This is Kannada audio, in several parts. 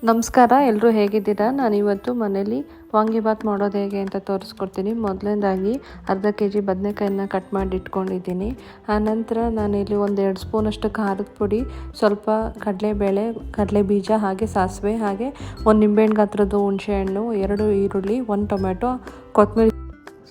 ನಮಸ್ಕಾರ, ಎಲ್ಲರೂ ಹೇಗಿದ್ದೀರಾ? ನಾನಿವತ್ತು ಮನೇಲಿ ವಾಂಗಿಬಾತ್ ಮಾಡೋದು ಹೇಗೆ ಅಂತ ತೋರಿಸ್ಕೊಡ್ತೀನಿ. ಮೊದಲನೇದಾಗಿ ಅರ್ಧ kg ಬದನೆಕಾಯಿನ ಕಟ್ ಮಾಡಿ ಇಟ್ಕೊಂಡಿದ್ದೀನಿ. ಆನಂತರ ನಾನಿಲ್ಲಿ 1-2 ಸ್ಪೂನಷ್ಟು ಖಾರದ ಪುಡಿ, ಸ್ವಲ್ಪ ಕಡಲೆಬೇಳೆ, ಕಡಲೆ ಬೀಜ, ಹಾಗೆ ಸಾಸಿವೆ, ಹಾಗೆ 1 ನಿಂಬೆಹಣ್ಣು ಗಾತ್ರದ್ದು ಹುಣಸೆಹಣ್ಣು, 2 ಈರುಳ್ಳಿ, 1 ಟೊಮೆಟೊ, ಕೊತ್ತಂಬರಿ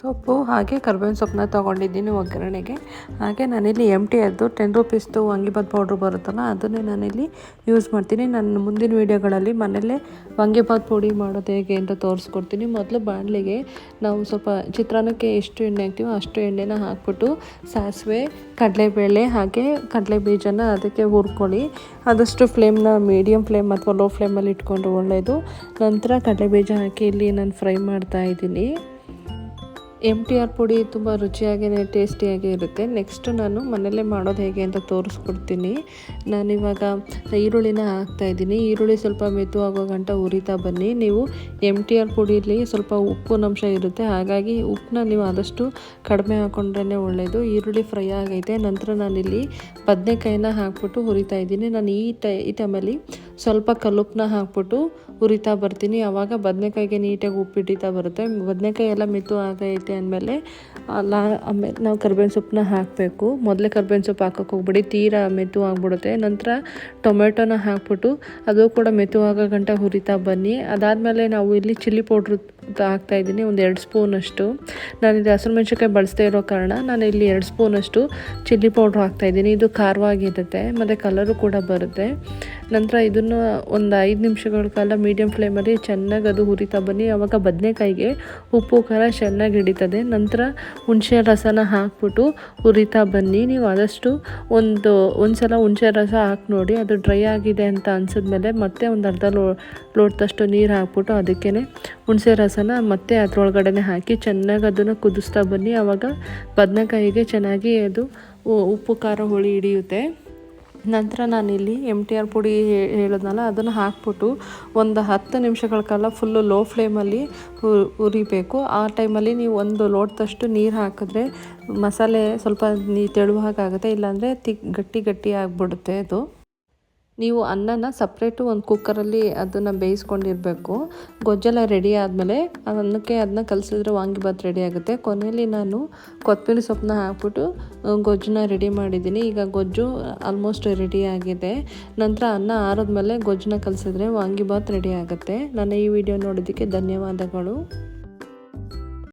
ಸೊಪ್ಪು, ಹಾಗೆ ಕರ್ಬೇವಿನ ಸೊಪ್ಪನ್ನ ತೊಗೊಂಡಿದ್ದೀನಿ ಒಗ್ಗರಣೆಗೆ. ಹಾಗೆ ನಾನಿಲ್ಲಿ ಅದು 10 ರೂಪೀಸ್ದು ವಾಂಗಿಬಾತ್ ಪೌಡ್ರ್ ಬರುತ್ತಲ್ಲ, ಅದನ್ನೇ ನಾನಿಲ್ಲಿ ಯೂಸ್ ಮಾಡ್ತೀನಿ. ನನ್ನ ಮುಂದಿನ ವೀಡಿಯೋಗಳಲ್ಲಿ ಮನೆಯಲ್ಲೇ ವಾಂಗಿಬಾತ್ ಪುಡಿ ಮಾಡೋದು ಹೇಗೆ ಅಂತ ತೋರಿಸ್ಕೊಡ್ತೀನಿ. ಮೊದಲು ಬಾಣಲಿಗೆ ನಾವು ಸ್ವಲ್ಪ ಚಿತ್ರಾನ್ನಕ್ಕೆ ಎಷ್ಟು ಎಣ್ಣೆ ಹಾಕ್ತೀವೋ ಅಷ್ಟು ಎಣ್ಣೆನ ಹಾಕ್ಬಿಟ್ಟು ಸಾಸಿವೆ, ಕಡಲೆಬೇಳೆ, ಹಾಗೆ ಕಡಲೆ ಬೀಜನ ಅದಕ್ಕೆ ಹುರ್ಕೊಳ್ಳಿ. ಆದಷ್ಟು ಫ್ಲೇಮ್ನ ಮೀಡಿಯಮ್ ಫ್ಲೇಮ್ ಅಥವಾ ಲೋ ಫ್ಲೇಮಲ್ಲಿ ಇಟ್ಕೊಂಡು ಒಳ್ಳೆಯದು. ನಂತರ ಕಡಲೆ ಬೀಜ ಹಾಕಿ ಇಲ್ಲಿ ನಾನು ಫ್ರೈ ಮಾಡ್ತಾ ಇದ್ದೀನಿ. MTR ಪುಡಿ ತುಂಬ ರುಚಿಯಾಗಿ ಟೇಸ್ಟಿಯಾಗಿ ಇರುತ್ತೆ. ನೆಕ್ಸ್ಟು ನಾನು ಮನೆಯಲ್ಲೇ ಮಾಡೋದು ಹೇಗೆ ಅಂತ ತೋರಿಸ್ಕೊಡ್ತೀನಿ. ನಾನಿವಾಗ ಈರುಳ್ಳಿನ ಹಾಕ್ತಾಯಿದ್ದೀನಿ. ಈರುಳ್ಳಿ ಸ್ವಲ್ಪ ಮೆತ್ತುವಾಗೋ ಗಂಟ ಹುರಿತಾ ಬನ್ನಿ. ನೀವು MTR ಪುಡಿಲಿ ಸ್ವಲ್ಪ ಉಪ್ಪಿನಂಶ ಇರುತ್ತೆ, ಹಾಗಾಗಿ ಉಪ್ಪನ್ನ ನೀವು ಆದಷ್ಟು ಕಡಿಮೆ ಹಾಕ್ಕೊಂಡ್ರೆ ಒಳ್ಳೆಯದು. ಈರುಳ್ಳಿ ಫ್ರೈ ಆಗೈತೆ. ನಂತರ ನಾನಿಲ್ಲಿ ಬದನೆಕಾಯಿನ ಹಾಕ್ಬಿಟ್ಟು ಹುರಿತಾ ಇದ್ದೀನಿ. ನಾನು ಈ ಟೈಮಲ್ಲಿ ಸ್ವಲ್ಪ ಕಲ್ಲುಪ್ಪನ್ನ ಹಾಕ್ಬಿಟ್ಟು ಹುರಿತಾ ಬರ್ತೀನಿ. ಆವಾಗ ಬದನೆಕಾಯಿಗೆ ನೀಟಾಗಿ ಉಪ್ಪು ಹಿಡಿತಾ ಬರುತ್ತೆ. ಬದನೆಕಾಯಿ ಎಲ್ಲ ಮೆತ್ತು ಆಗೈತೆ ಅಂದಮೇಲೆ ಆಮೇಲೆ ನಾವು ಕರ್ಬೇವಿನ ಸೊಪ್ಪನ್ನ ಹಾಕಬೇಕು. ಮೊದಲೇ ಕರ್ಬೇವಿನ ಸೊಪ್ಪು ಹಾಕೋಕೆ ಹೋಗ್ಬಿಡಿ, ತೀರಾ ಮೆತ್ತು ಆಗಿಬಿಡುತ್ತೆ. ನಂತರ ಟೊಮೆಟೊನ ಹಾಕ್ಬಿಟ್ಟು ಅದು ಕೂಡ ಮೆತ್ತು ಆಗೋ ಗಂಟ ಹುರಿತಾ ಬನ್ನಿ. ಅದಾದಮೇಲೆ ನಾವು ಇಲ್ಲಿ ಚಿಲ್ಲಿ ಪೌಡ್ರು ಹಾಕ್ತಾಯಿದ್ದೀನಿ, 1-2 ಸ್ಪೂನಷ್ಟು. ನಾನಿಲ್ಲಿ ಹಸಿರು ಮೆಣಸಿನ್ಕಾಯಿ ಬಳಸ್ತಾ ಇರೋ ಕಾರಣ ನಾನು ಇಲ್ಲಿ 2 ಸ್ಪೂನಷ್ಟು ಚಿಲ್ಲಿ ಪೌಡ್ರ್ ಹಾಕ್ತಾಯಿದ್ದೀನಿ. ಇದು ಖಾರವಾಗಿರುತ್ತೆ ಮತ್ತು ಕಲರು ಕೂಡ ಬರುತ್ತೆ. ನಂತರ ಇದನ್ನು ಒಂದು 5 ನಿಮಿಷಗಳ ಕಾಲ ಮೀಡಿಯಮ್ ಫ್ಲೇಮಲ್ಲಿ ಚೆನ್ನಾಗಿ ಅದು ಹುರಿತಾ ಬನ್ನಿ. ಆವಾಗ ಬದನೆಕಾಯಿಗೆ ಉಪ್ಪು ಖಾರ ಚೆನ್ನಾಗಿ ಹಿಡಿತದೆ. ನಂತರ ಹುಣಸೆ ರಸನ ಹಾಕ್ಬಿಟ್ಟು ಹುರಿತಾ ಬನ್ನಿ. ನೀವು ಆದಷ್ಟು ಒಂದು ಸಲ ಹುಣಸೆ ರಸ ಹಾಕಿ ನೋಡಿ. ಅದು ಡ್ರೈ ಆಗಿದೆ ಅಂತ ಅನ್ಸಿದ್ಮೇಲೆ ಮತ್ತೆ ಒಂದು ಅರ್ಧ ಲೋಟದಷ್ಟು ನೀರು ಹಾಕ್ಬಿಟ್ಟು ಅದಕ್ಕೇ ಹುಣಸೆ ರಸನ ಮತ್ತೆ ಅದರೊಳಗಡೆ ಹಾಕಿ ಚೆನ್ನಾಗಿ ಅದನ್ನು ಕುದಿಸ್ತಾ ಬನ್ನಿ. ಆವಾಗ ಬದನೆಕಾಯಿಗೆ ಚೆನ್ನಾಗಿ ಅದು ಉಪ್ಪು ಖಾರ ಹುಳಿ ಹಿಡಿಯುತ್ತೆ. ನಂತರ ನಾನಿಲ್ಲಿ MTR ಪುಡಿ ಹೇಳಿದ್ನಲ್ಲ, ಅದನ್ನು ಹಾಕ್ಬಿಟ್ಟು ಒಂದು 10 ನಿಮಿಷಗಳ ಕಾಲ ಫುಲ್ಲು ಲೋ ಫ್ಲೇಮಲ್ಲಿ ಹುರಿಬೇಕು. ಆ ಟೈಮಲ್ಲಿ ನೀವು 1 ಲೋಟದಷ್ಟು ನೀರು ಹಾಕಿದ್ರೆ ಮಸಾಲೆ ಸ್ವಲ್ಪ ತೆಳುವಾಗುತ್ತೆ, ಇಲ್ಲಾಂದರೆ ಗಟ್ಟಿ ಆಗಿಬಿಡುತ್ತೆ ಅದು. ನೀವು ಅನ್ನನ ಸಪ್ರೇಟು ಒಂದು ಕುಕ್ಕರಲ್ಲಿ ಅದನ್ನು ಬೇಯಿಸ್ಕೊಂಡಿರಬೇಕು. ಗೊಜ್ಜೆಲ್ಲ ರೆಡಿ ಆದಮೇಲೆ ಅದನ್ನ ಕಲಸಿದ್ರೆ ವಾಂಗಿಬಾತ್ ರೆಡಿ ಆಗುತ್ತೆ. ಕೊನೆಯಲ್ಲಿ ನಾನು ಕೊತ್ತಂಬರಿ ಸೊಪ್ಪನ್ನ ಹಾಕ್ಬಿಟ್ಟು ಗೊಜ್ಜನ್ನ ರೆಡಿ ಮಾಡಿದ್ದೀನಿ. ಈಗ ಗೊಜ್ಜು ಆಲ್ಮೋಸ್ಟ್ ರೆಡಿ ಆಗಿದೆ. ನಂತರ ಅನ್ನ ಆರಿದ್ಮೇಲೆ ಗೊಜ್ಜನ್ನ ಕಲಸಿದ್ರೆ ವಾಂಗಿಬಾತ್ ರೆಡಿ ಆಗುತ್ತೆ. ನನ್ನ ಈ ವಿಡಿಯೋ ನೋಡೋದಕ್ಕೆ ಧನ್ಯವಾದಗಳು.